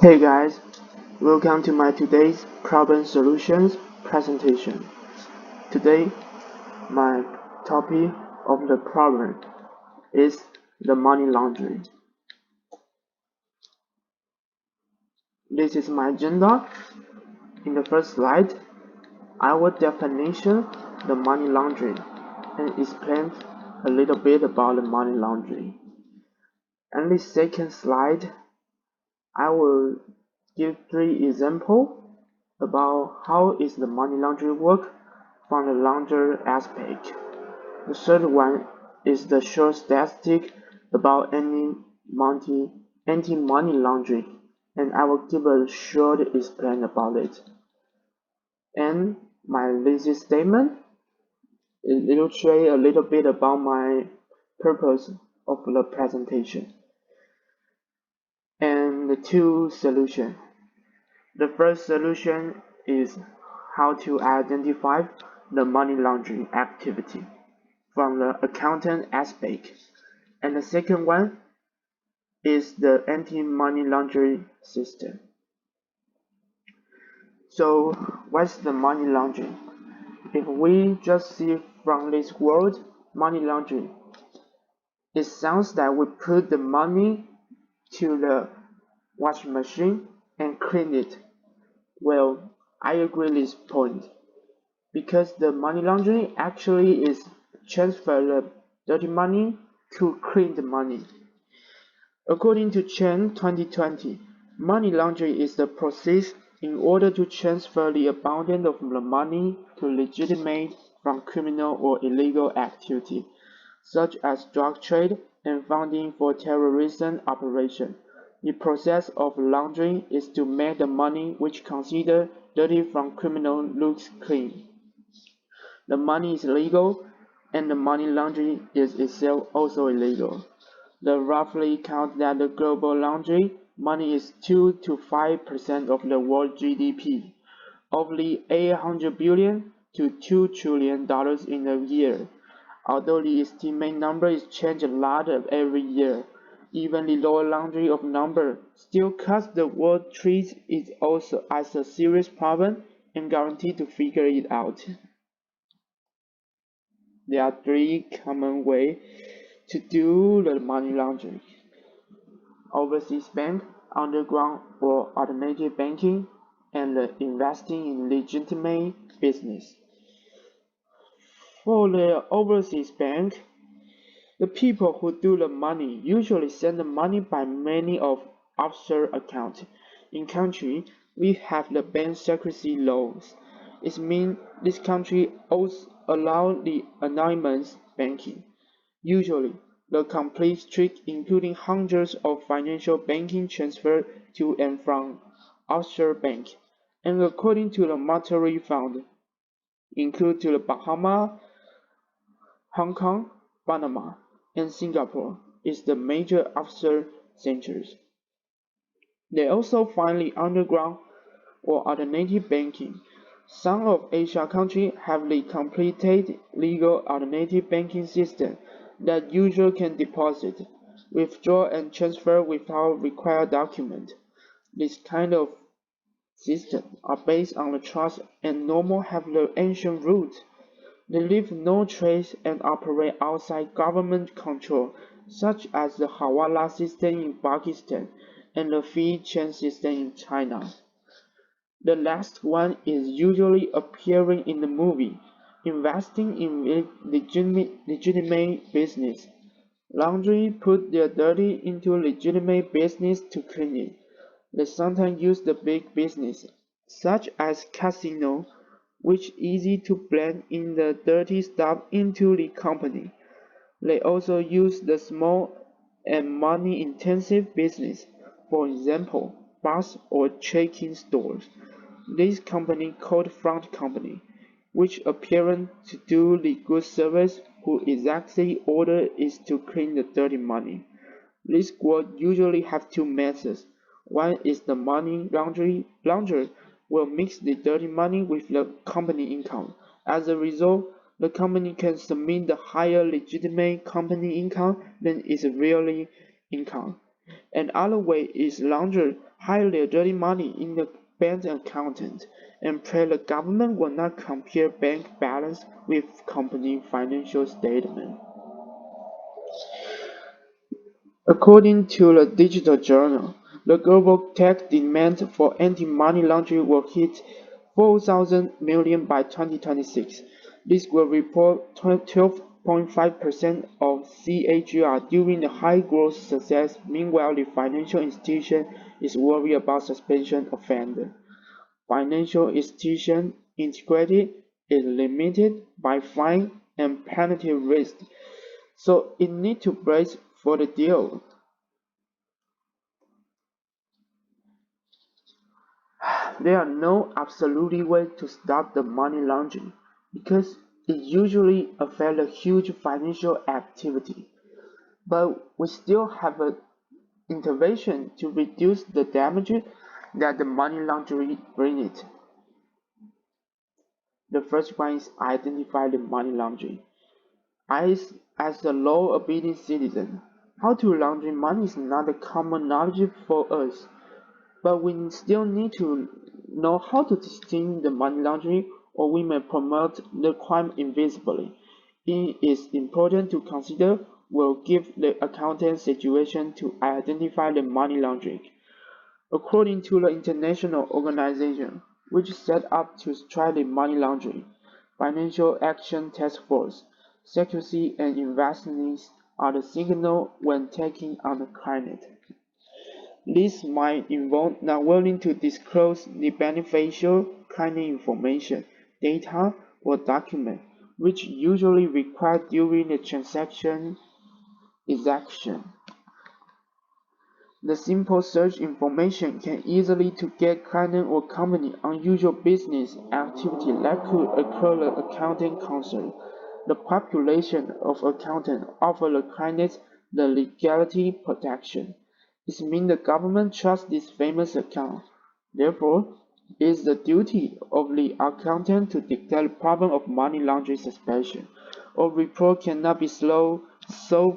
Hey guys, welcome to my today's problem solutions presentation. Today, my topic of the problem is the money laundering. This is my agenda. In the first slide, I will definition the money laundering and explain a little bit about the money laundering. And the second slide, I will give three examples about how is the money laundering work from the launder aspect. The third one is the short statistic about anti-money laundering, and I will give a short explain about it. And my lazy statement illustrate a little bit about my purpose of the presentation. And the two solutions. The first solution is how to identify the money laundering activity from the accountant aspect, and the second one is the anti-money laundering system. So what's the money laundering? If we just see from this word money laundering, it sounds that we put the money to the washing machine and clean it. Well, I agree this point, because the money laundering actually is transfer the dirty money to clean the money. According to Chen 2020, money laundering is the process in order to transfer the abundance of the money to legitimate from criminal or illegal activity, such as drug trade and funding for terrorism operation. The process of laundering is to make the money which considered dirty from criminal looks clean. The money is legal, and the money laundering is itself also illegal. The roughly count that the global laundering money is 2 to 5% of the world GDP, only $800 billion to $2 trillion in a year. Although the estimated number is changed a lot every year, even the lower laundering of number still cuts the world treats it also as a serious problem and guaranteed to figure it out. There are three common ways to do the money laundering: overseas bank, underground or automated banking, and investing in legitimate business. For the overseas bank, the people who do the money usually send the money by many of offshore accounts. In country, we have the bank secrecy laws. It means this country also allow the anonymous banking. Usually, the complete trick including hundreds of financial banking transfer to and from offshore bank, and according to the monetary fund, include to the Bahamas, Hong Kong, Panama, and Singapore is the major offshore centers. They also find the underground or alternative banking. Some of Asia countries have the completed legal alternative banking system that user can deposit, withdraw and transfer without required document. This kind of system are based on the trust and normal have the ancient roots. They leave no trace and operate outside government control, such as the Hawala system in Pakistan and the fee chain system in China. The last one is usually appearing in the movie, investing in legitimate business. Laundry put their dirty into legitimate business to clean it. They sometimes use the big business, such as casino, which easy to blend in the dirty stuff into the company. They also use the small and money-intensive business, for example, bus or check-in stores. This company called front company, which appearing to do the good service who exactly order is to clean the dirty money. This work usually have two methods. One is the money launderer will mix the dirty money with the company income. As a result, the company can submit the higher legitimate company income than its really income. Another way is launderer hide their dirty money in the bank account, and pray the government will not compare bank balance with company financial statement. According to the Digital Journal, the global tech demand for anti-money laundering will hit 4,000 million by 2026. This will report 12.5% of CAGR during the high-growth success. Meanwhile, the financial institution is worried about suspension offender. Financial institution integrity is limited by fine and penalty risk, so it needs to brace for the deal. There are no absolute way to stop the money laundering because it usually affects a huge financial activity. But we still have an intervention to reduce the damage that the money laundering brings. The first one is identify the money laundering. As a law-abiding citizen, how to launder money is not a common knowledge for us. But we still need to know how to distinguish the money laundering, or we may promote the crime invisibly. It is important to consider will give the accountant situation to identify the money laundering. According to the international organization, which set up to try the money laundering, Financial Action Task Force, secrecy and inventiveness are the signal when taking on the client. This might involve not willing to disclose the beneficial client information, data, or document, which usually required during the transaction execution. The simple search information can easily to get client or company unusual business activity that could occur the accounting concern. The population of accountants offer the clients the legality protection. It means the government trusts this famous account. Therefore, it is the duty of the accountant to declare the problem of money laundering suspicion. Or report cannot be solved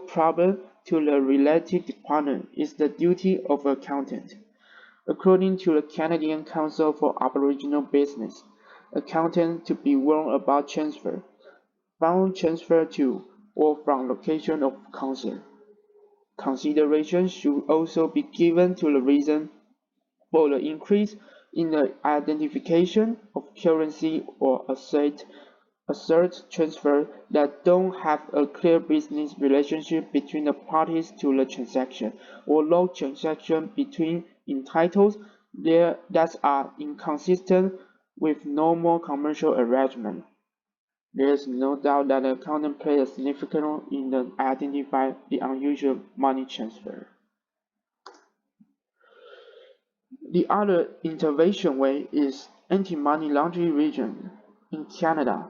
problem to the related department is the duty of accountant. According to the Canadian Council for Aboriginal Business, accountants to be warned about transfer, fund transfer to or from location of concern. Consideration should also be given to the reason for the increase in the identification of currency or assert transfer that don't have a clear business relationship between the parties to the transaction, or low transaction between entitles that are inconsistent with normal commercial arrangement. There is no doubt that the accountant played a significant role in identifying the unusual money transfer. The other intervention way is anti-money laundering region in Canada.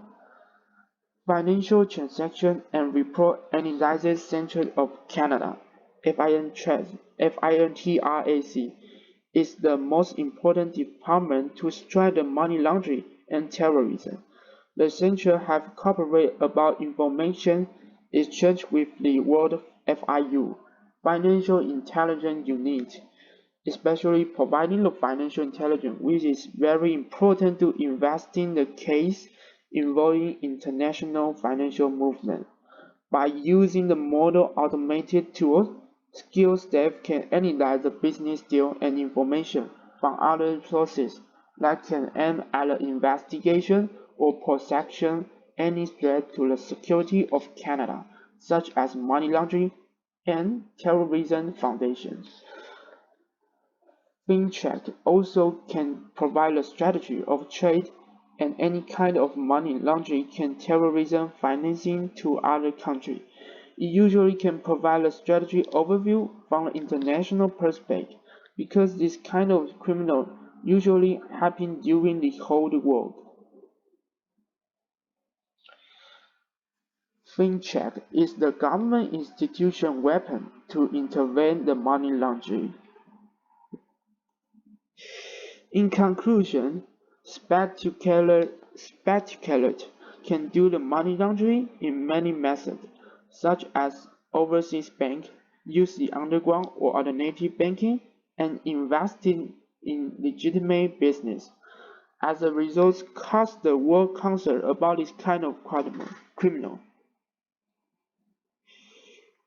Financial Transaction and Report Analysis Center of Canada (FINTRAC) is the most important department to strike the money laundering and terrorism. The center has cooperated about information exchange with the World FIU Financial Intelligence Unit, especially providing the financial intelligence, which is very important to investing the case involving international financial movement. By using the model automated tools, skilled staff can analyze the business deal and information from other sources that can aim at the investigation or protection any threat to the security of Canada, such as money laundering and terrorism foundations. FinTrack also can provide a strategy of trade and any kind of money laundering can terrorism financing to other countries. It usually can provide a strategy overview from an international perspective because this kind of criminal usually happen during the whole world. FinTrack is the government institution weapon to intervene the money laundering. In conclusion, speculator can do the money laundering in many methods, such as overseas bank, use the underground or alternative banking, and investing in legitimate business. As a result, cuts the World Council about this kind of criminal.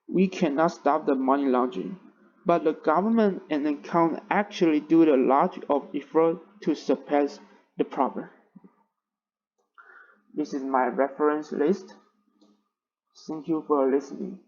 We cannot stop the money laundering, but the government and the count actually do a lot of effort to suppress the problem. This is my reference list. Thank you for listening.